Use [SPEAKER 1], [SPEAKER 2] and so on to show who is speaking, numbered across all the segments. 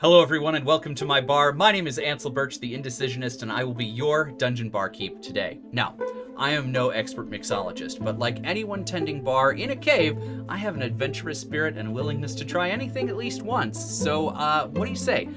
[SPEAKER 1] Hello everyone and welcome to my bar. My name is Ansel Birch, the Indecisionist, and I will be your dungeon barkeep today. Now, I am no expert mixologist, but like anyone tending bar in a cave, I have an adventurous spirit and a willingness to try anything at least once. So, what do you say?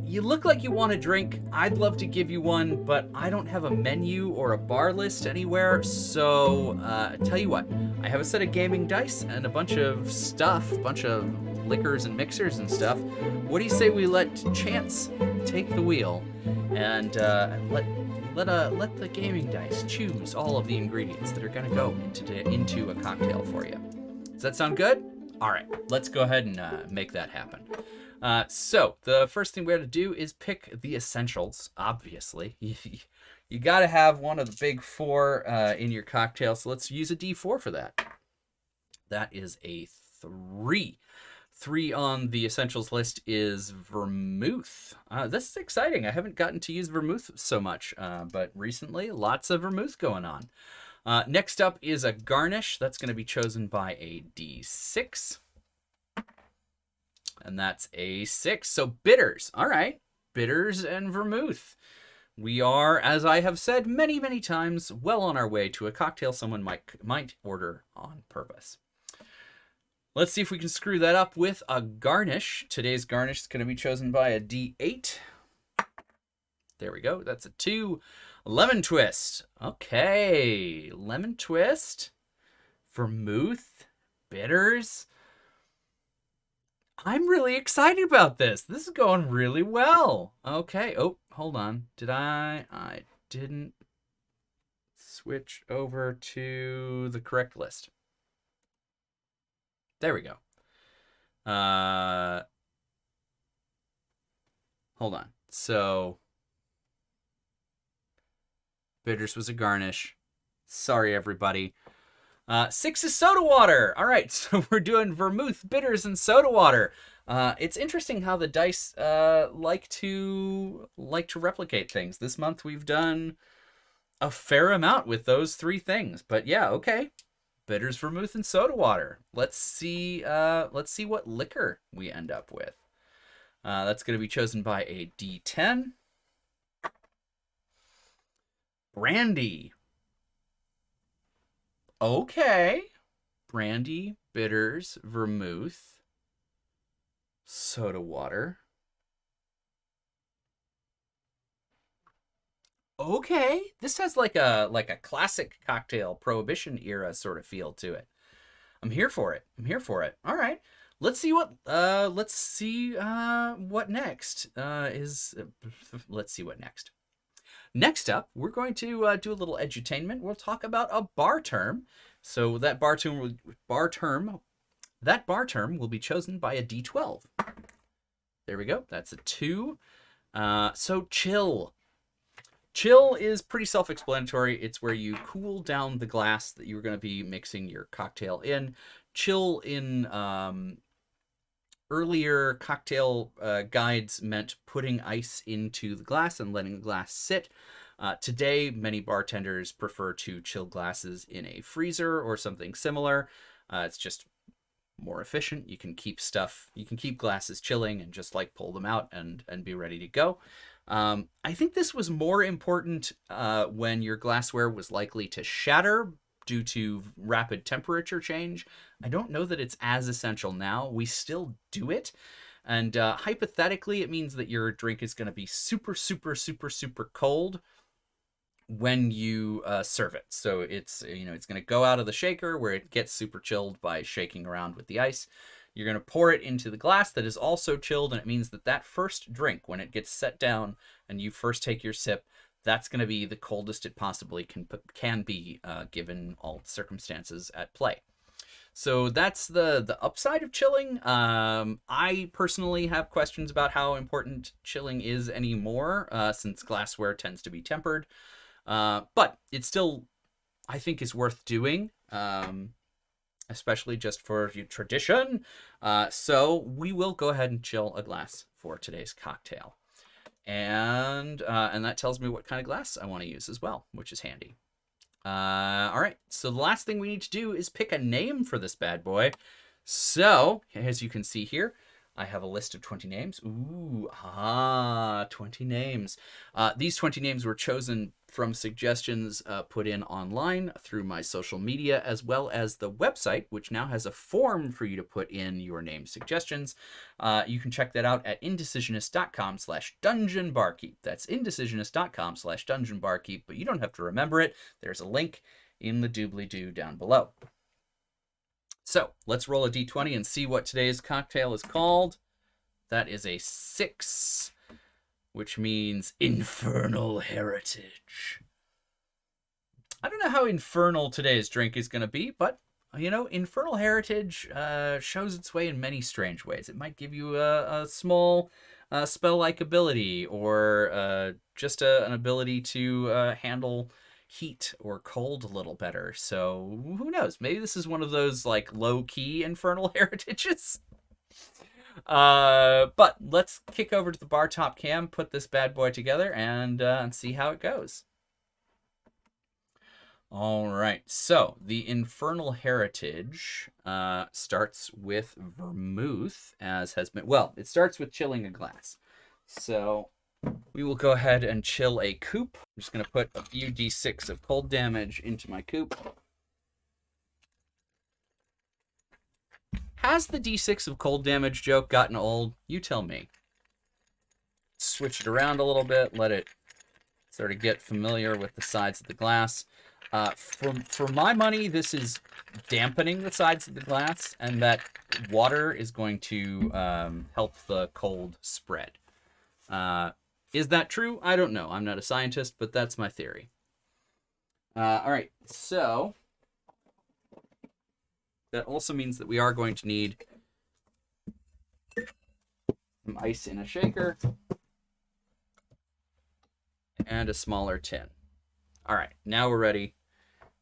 [SPEAKER 1] You look like you want a drink. I'd love to give you one, but I don't have a menu or a bar list anywhere. So, tell you what, I have a set of gaming dice and a bunch of stuff, a bunch of liquors and mixers and stuff. What do you say we let chance take the wheel and let the gaming dice choose all of the ingredients that are gonna go into a cocktail for you? Does that sound good? All right, let's go ahead and make that happen. So the first thing we have to do is pick the essentials. Obviously, you got to have one of the big four in your cocktail. So let's use a D4 for that. That is a 3. 3 on the essentials list is vermouth. This is exciting. I haven't gotten to use vermouth so much, but recently lots of vermouth going on. Next up is a garnish. That's going to be chosen by a D6. And that's a 6. So bitters. All right. Bitters and vermouth. We are, as I have said many, many times, well on our way to a cocktail someone might order on purpose. Let's see if we can screw that up with a garnish. Today's garnish is going to be chosen by a D8. There we go. That's a 2. Lemon twist. Okay. Lemon twist. Vermouth. Bitters. I'm really excited about this. This is going really well. Okay. Oh, hold on. I didn't switch over to the correct list. There we go. Hold on. So, bitters was a garnish. Sorry, everybody. 6 is soda water. All right, so we're doing vermouth, bitters, and soda water. It's interesting how the dice like to replicate things. This month we've done a fair amount with those 3 things. But yeah, okay. Bitters, vermouth, and soda water. Let's see what liquor we end up with. That's going to be chosen by a D10. Brandy. Okay. Brandy, bitters, vermouth, soda water. Okay. This has like a classic cocktail prohibition era sort of feel to it. I'm here for it. All right. Let's see what next let's see what next. Next up, we're going to do a little edutainment. We'll talk about a bar term. So that bar term will be chosen by a D12. There we go. That's a 2. So chill. Chill is pretty self-explanatory. It's where you cool down the glass that you're going to be mixing your cocktail in. Chill in earlier cocktail guides meant putting ice into the glass and letting the glass sit. Today, many bartenders prefer to chill glasses in a freezer or something similar. It's just more efficient. You can keep glasses chilling and just like pull them out and be ready to go. I think this was more important when your glassware was likely to shatter due to rapid temperature change. I don't know that it's as essential now. We still do it. And hypothetically, it means that your drink is going to be super, super, super, super cold when you serve it. So it's going to go out of the shaker where it gets super chilled by shaking around with the ice. You're going to pour it into the glass that is also chilled, and it means that first drink, when it gets set down and you first take your sip, that's going to be the coldest it possibly can be, given all the circumstances at play. So that's the upside of chilling. I personally have questions about how important chilling is anymore, since glassware tends to be tempered. But it still, I think, is worth doing, especially just for tradition. So we will go ahead and chill a glass for today's cocktail. And that tells me what kind of glass I want to use as well, which is handy. All right, so the last thing we need to do is pick a name for this bad boy. So, as you can see here, I have a list of 20 names. Ooh, 20 names. These 20 names were chosen from suggestions put in online through my social media, as well as the website, which now has a form for you to put in your name suggestions. You can check that out at indecisionist.com/dungeonbarkeep. That's indecisionist.com/dungeonbarkeep, but you don't have to remember it. There's a link in the doobly-doo down below. So let's roll a d20 and see what today's cocktail is called. That is a 6, which means Infernal Heritage. I don't know how infernal today's drink is going to be, but, you know, Infernal Heritage shows its way in many strange ways. It might give you a small spell-like ability, or just an ability to handle heat or cold a little better. So who knows? Maybe this is one of those like low-key Infernal Heritages. But let's kick over to the bar top cam, put this bad boy together, and see how it goes. All right, so the Infernal Heritage starts with vermouth, as has been. Well, it starts with chilling a glass. So we will go ahead and chill a coupe. I'm just going to put a few d6 of cold damage into my coupe. Has the d6 of cold damage joke gotten old? You tell me. Switch it around a little bit, let it sort of get familiar with the sides of the glass. For my money, this is dampening the sides of the glass, and that water is going to help the cold spread. Is that true? I don't know. I'm not a scientist, but that's my theory. All right, so that also means that we are going to need some ice in a shaker and a smaller tin. All right, now we're ready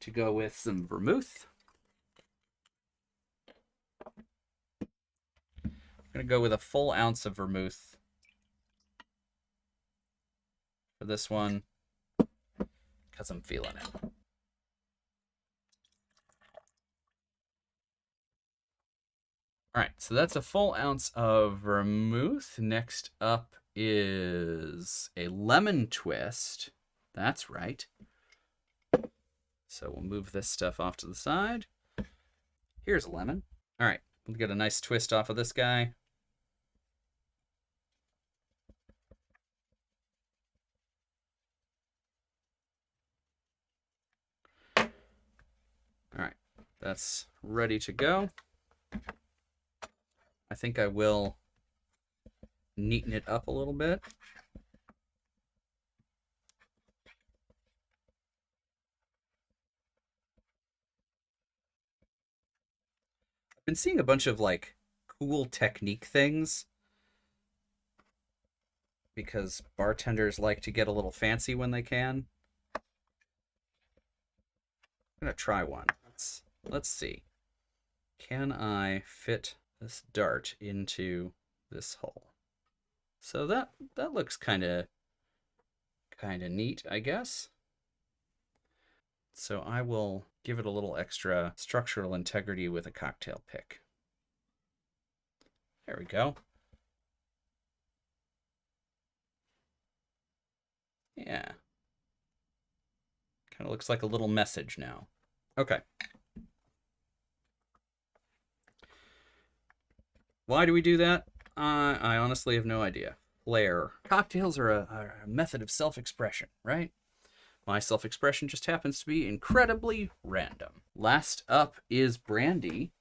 [SPEAKER 1] to go with some vermouth. I'm going to go with a full ounce of vermouth for this one because I'm feeling it. All right, so that's a full ounce of vermouth. Next up is a lemon twist. That's right. So we'll move this stuff off to the side. Here's a lemon. All right, we'll get a nice twist off of this guy. All right, that's ready to go. I think I will neaten it up a little bit. I've been seeing a bunch of like cool technique things because bartenders like to get a little fancy when they can. I'm gonna try one. Let's see. Can I fit this dart into this hole? So that looks kind of neat, I guess. So I will give it a little extra structural integrity with a cocktail pick. There we go. Yeah. Kind of looks like a little message now. Okay. Why do we do that? I honestly have no idea. Flair. Cocktails are a method of self-expression, right? My self-expression just happens to be incredibly random. Last up is Brandy.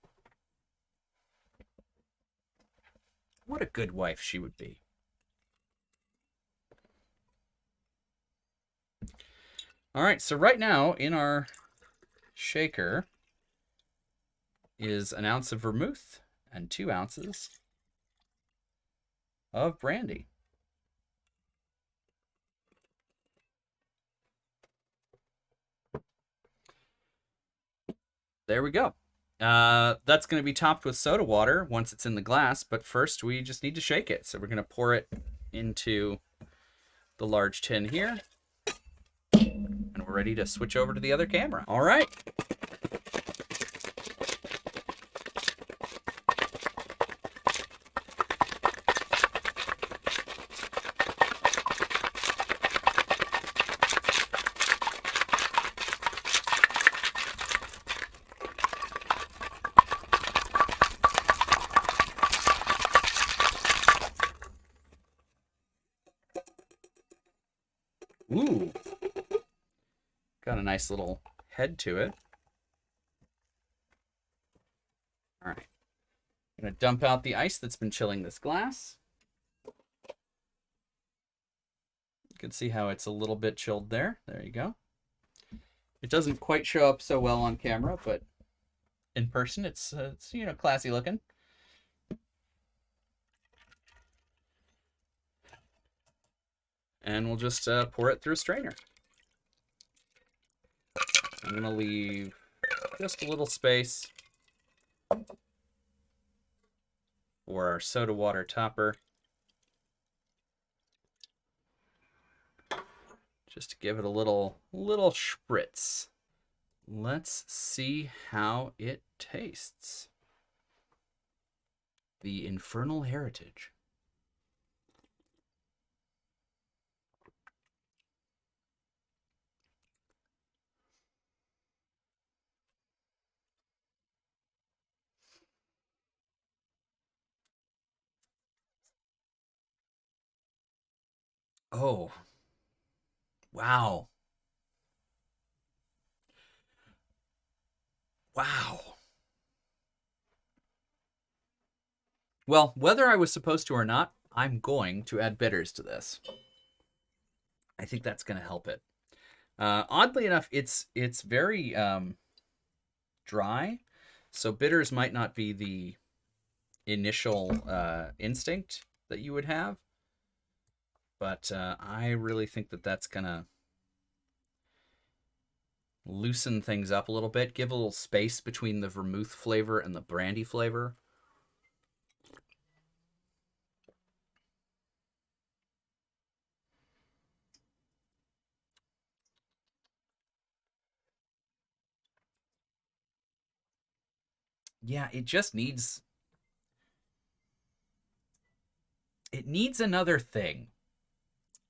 [SPEAKER 1] What a good wife she would be. All right, so right now in our shaker is an ounce of vermouth and 2 ounces of brandy. There we go. That's going to be topped with soda water once it's in the glass, but first we just need to shake it. So we're going to pour it into the large tin here, and we're ready to switch over to the other camera. All right. Ooh, got a nice little head to it. All right. I'm going to dump out the ice that's been chilling this glass. You can see how it's a little bit chilled there. There you go. It doesn't quite show up so well on camera, but in person, it's classy looking. And we'll just pour it through a strainer. I'm going to leave just a little space for our soda water topper. Just to give it a little spritz. Let's see how it tastes. The Infernal Heritage. Oh, wow. Wow. Well, whether I was supposed to or not, I'm going to add bitters to this. I think that's going to help it. Oddly enough, it's very dry, so bitters might not be the initial instinct that you would have, but I really think that that's going to loosen things up a little bit, give a little space between the vermouth flavor and the brandy flavor. Yeah, it just needs another thing.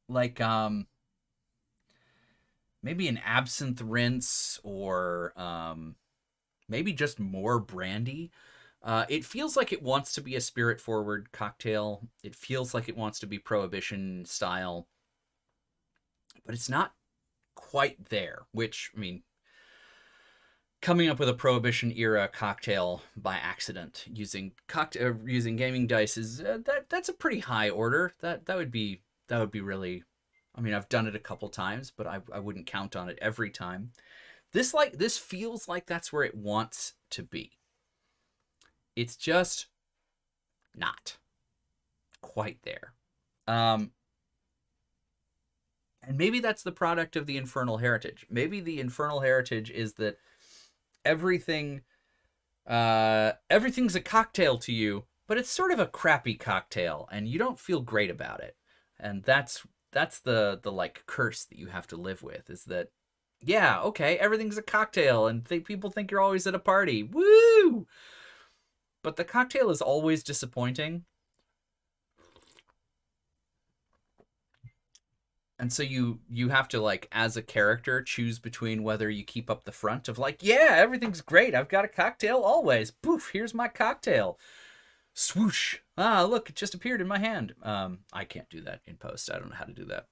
[SPEAKER 1] Like maybe an absinthe rinse or maybe just more brandy. It feels like it wants to be a spirit forward cocktail. It feels like it wants to be prohibition style, but it's not quite there, which, I mean, coming up with a prohibition era cocktail by accident using gaming dice is that's a pretty high order. That would be really, I mean, I've done it a couple times, but I wouldn't count on it every time. This feels like that's where it wants to be. It's just not quite there. And maybe that's the product of the Infernal Heritage. Maybe the Infernal Heritage is that everything everything's a cocktail to you, but it's sort of a crappy cocktail and you don't feel great about it. And that's the like curse that you have to live with, is that yeah, okay, everything's a cocktail and people think you're always at a party. Woo! But the cocktail is always disappointing. And so you have to, like, as a character, choose between whether you keep up the front of like, yeah, everything's great, I've got a cocktail always, poof, here's my cocktail, swoosh, ah, look, it just appeared in my hand. I can't do that in post. I don't know how to do that.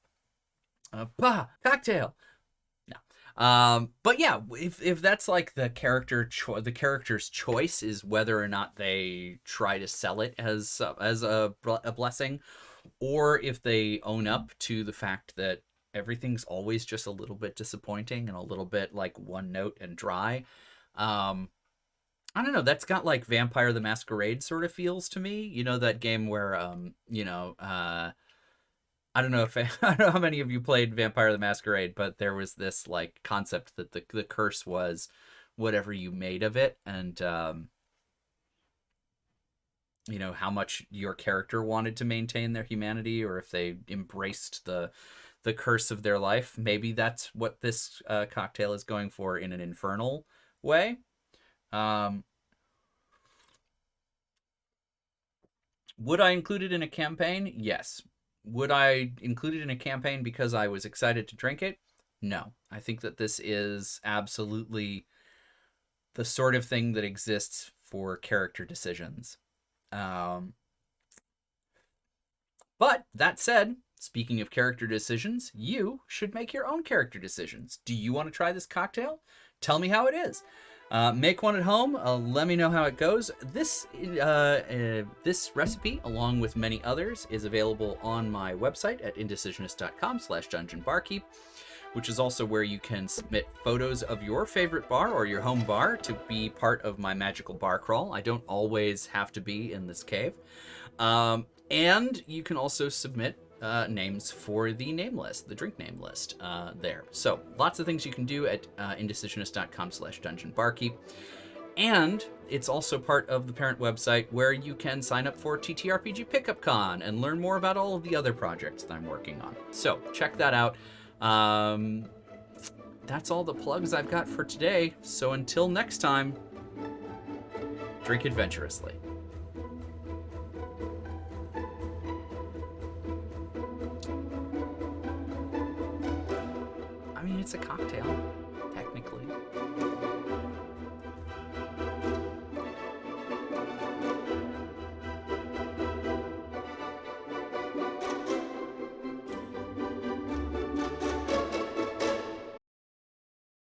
[SPEAKER 1] Bah, cocktail. No. But yeah, if that's like the the character's choice is whether or not they try to sell it as a blessing, or if they own up to the fact that everything's always just a little bit disappointing and a little bit like one note and dry. I don't know. That's got like Vampire the Masquerade sort of feels to me. You know, that game where I don't know if I don't know how many of you played Vampire the Masquerade, but there was this like concept that the curse was whatever you made of it, and how much your character wanted to maintain their humanity, or if they embraced the curse of their life. Maybe that's what this cocktail is going for in an infernal way. Um, would I include it in a campaign? Yes. Would I include it in a campaign because I was excited to drink it? No. I think that this is absolutely the sort of thing that exists for character decisions. But that said, Speaking of character decisions, you should make your own character decisions. Do you want to try this cocktail? Tell me how it is. Make one at home. Let me know how it goes. This recipe, along with many others, is available on my website at indecisionist.com/dungeonbarkeep, which is also where you can submit photos of your favorite bar or your home bar to be part of my magical bar crawl. I don't always have to be in this cave. And you can also submit names for the name list, the drink name list there. So lots of things you can do at indecisionist.com/dungeonbarkeep. And it's also part of the parent website where you can sign up for TTRPG Pickup Con and learn more about all of the other projects that I'm working on. So check that out. That's all the plugs I've got for today. So until next time, drink adventurously. I mean, it's a cocktail, technically.